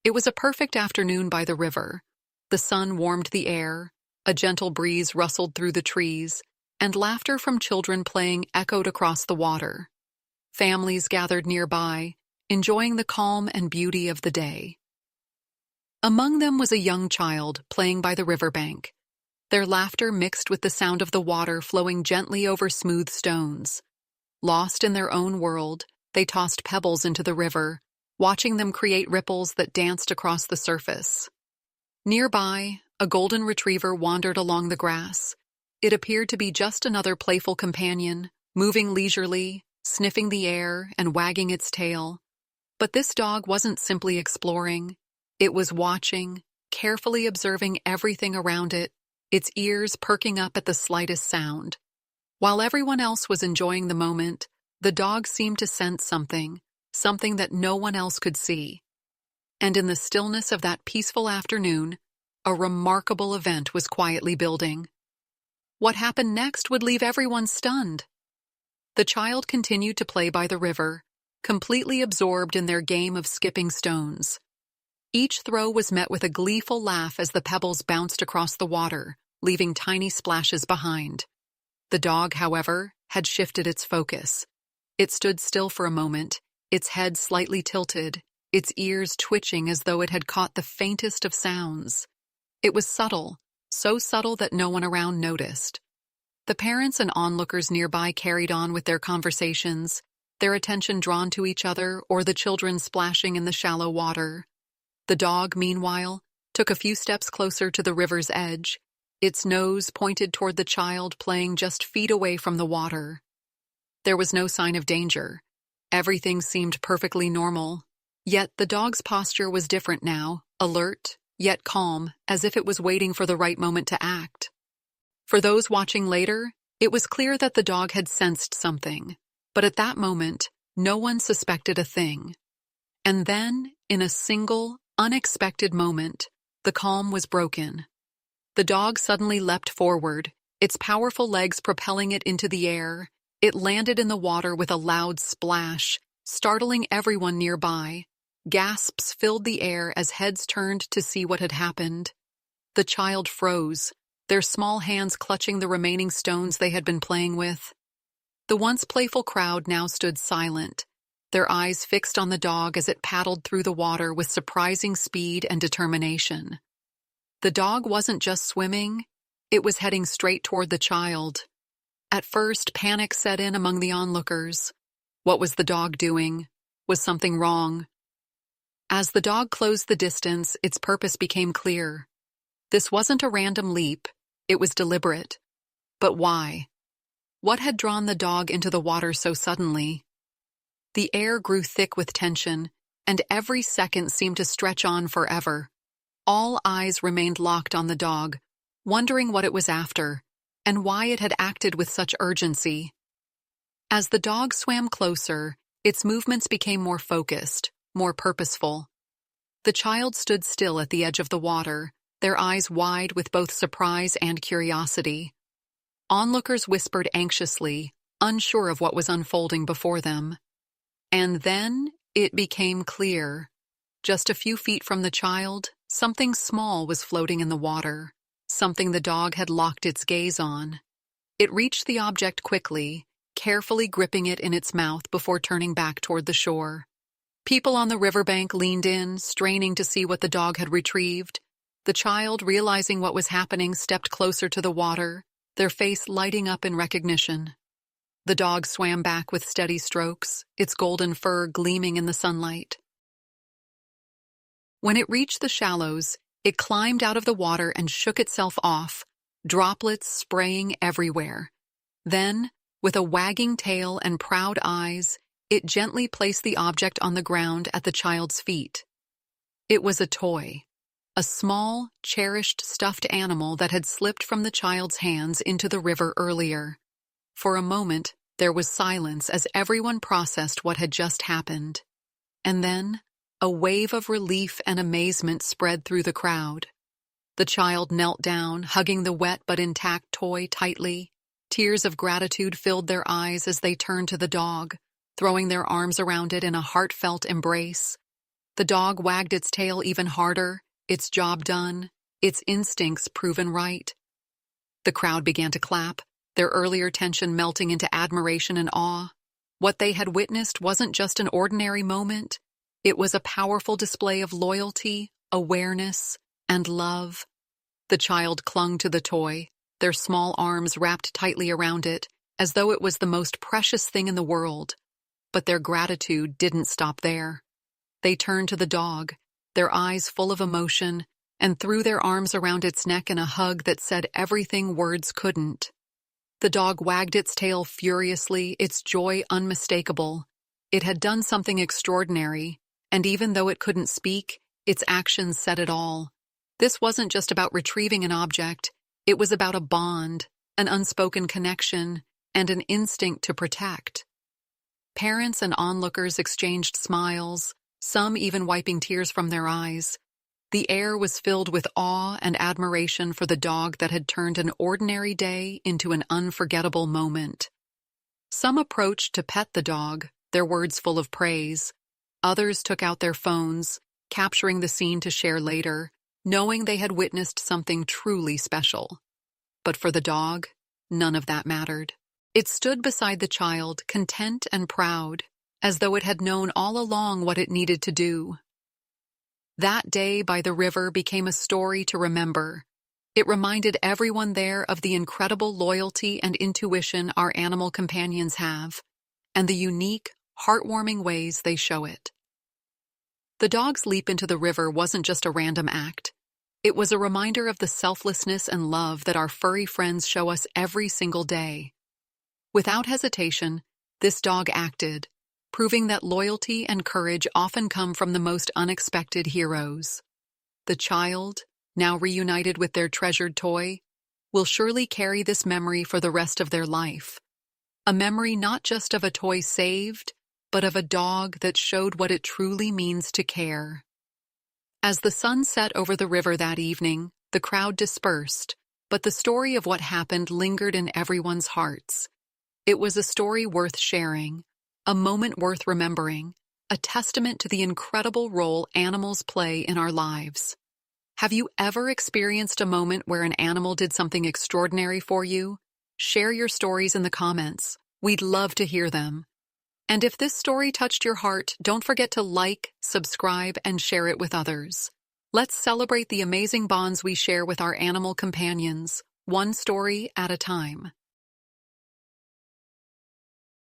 It was a perfect afternoon by the river. The sun warmed the air, a gentle breeze rustled through the trees, and laughter from children playing echoed across the water. Families gathered nearby, enjoying the calm and beauty of the day. Among them was a young child playing by the riverbank. Their laughter mixed with the sound of the water flowing gently over smooth stones. Lost in their own world, they tossed pebbles into the river, watching them create ripples that danced across the surface. Nearby, a golden retriever wandered along the grass. It appeared to be just another playful companion, moving leisurely, sniffing the air and wagging its tail. But this dog wasn't simply exploring. It was watching, carefully observing everything around it, its ears perking up at the slightest sound. While everyone else was enjoying the moment, the dog seemed to sense something that no one else could see. And in the stillness of that peaceful afternoon, a remarkable event was quietly building. What happened next would leave everyone stunned. The child continued to play by the river, completely absorbed in their game of skipping stones. Each throw was met with a gleeful laugh as the pebbles bounced across the water, leaving tiny splashes behind. The dog, however, had shifted its focus. It stood still for a moment, its head slightly tilted, its ears twitching as though it had caught the faintest of sounds. It was subtle, so subtle that no one around noticed. The parents and onlookers nearby carried on with their conversations, their attention drawn to each other or the children splashing in the shallow water. The dog, meanwhile, took a few steps closer to the river's edge, its nose pointed toward the child playing just feet away from the water. There was no sign of danger. Everything seemed perfectly normal. Yet the dog's posture was different now, alert, yet calm, as if it was waiting for the right moment to act. For those watching later, it was clear that the dog had sensed something, but at that moment, no one suspected a thing. And then, in a single, unexpected moment, the calm was broken. The dog suddenly leapt forward, its powerful legs propelling it into the air. It landed in the water with a loud splash, startling everyone nearby. Gasps filled the air as heads turned to see what had happened. The child froze, their small hands clutching the remaining stones they had been playing with. The once playful crowd now stood silent, their eyes fixed on the dog as it paddled through the water with surprising speed and determination. The dog wasn't just swimming, it was heading straight toward the child. At first, panic set in among the onlookers. What was the dog doing? Was something wrong? As the dog closed the distance, its purpose became clear. This wasn't a random leap, it was deliberate. But why? What had drawn the dog into the water so suddenly? The air grew thick with tension, and every second seemed to stretch on forever. All eyes remained locked on the dog, wondering what it was after, and why it had acted with such urgency. As the dog swam closer, its movements became more focused, more purposeful. The child stood still at the edge of the water, their eyes wide with both surprise and curiosity. Onlookers whispered anxiously, unsure of what was unfolding before them. And then it became clear. Just a few feet from the child, something small was floating in the water, something the dog had locked its gaze on. It reached the object quickly, carefully gripping it in its mouth before turning back toward the shore. People on the riverbank leaned in, straining to see what the dog had retrieved. The child, realizing what was happening, stepped closer to the water, their face lighting up in recognition. The dog swam back with steady strokes, its golden fur gleaming in the sunlight. When it reached the shallows, it climbed out of the water and shook itself off, droplets spraying everywhere. Then, with a wagging tail and proud eyes, it gently placed the object on the ground at the child's feet. It was a toy, a small, cherished stuffed animal that had slipped from the child's hands into the river earlier. For a moment, there was silence as everyone processed what had just happened. And then, a wave of relief and amazement spread through the crowd. The child knelt down, hugging the wet but intact toy tightly. Tears of gratitude filled their eyes as they turned to the dog, throwing their arms around it in a heartfelt embrace. The dog wagged its tail even harder, its job done, its instincts proven right. The crowd began to clap, their earlier tension melting into admiration and awe. What they had witnessed wasn't just an ordinary moment. It was a powerful display of loyalty, awareness, and love. The child clung to the toy, their small arms wrapped tightly around it, as though it was the most precious thing in the world. But their gratitude didn't stop there. They turned to the dog, their eyes full of emotion, and threw their arms around its neck in a hug that said everything words couldn't. The dog wagged its tail furiously, its joy unmistakable. It had done something extraordinary, and even though it couldn't speak, its actions said it all. This wasn't just about retrieving an object, it was about a bond, an unspoken connection, and an instinct to protect. Parents and onlookers exchanged smiles, some even wiping tears from their eyes. The air was filled with awe and admiration for the dog that had turned an ordinary day into an unforgettable moment. Some approached to pet the dog, their words full of praise. Others took out their phones, capturing the scene to share later, knowing they had witnessed something truly special. But for the dog, none of that mattered. It stood beside the child, content and proud, as though it had known all along what it needed to do. That day by the river became a story to remember. It reminded everyone there of the incredible loyalty and intuition our animal companions have, and the unique, heartwarming ways they show it. The dog's leap into the river wasn't just a random act. It was a reminder of the selflessness and love that our furry friends show us every single day. Without hesitation, this dog acted, proving that loyalty and courage often come from the most unexpected heroes. The child, now reunited with their treasured toy, will surely carry this memory for the rest of their life. A memory not just of a toy saved, but of a dog that showed what it truly means to care. As the sun set over the river that evening, the crowd dispersed, but the story of what happened lingered in everyone's hearts. It was a story worth sharing, a moment worth remembering, a testament to the incredible role animals play in our lives. Have you ever experienced a moment where an animal did something extraordinary for you? Share your stories in the comments. We'd love to hear them. And if this story touched your heart, don't forget to like, subscribe, and share it with others. Let's celebrate the amazing bonds we share with our animal companions, one story at a time.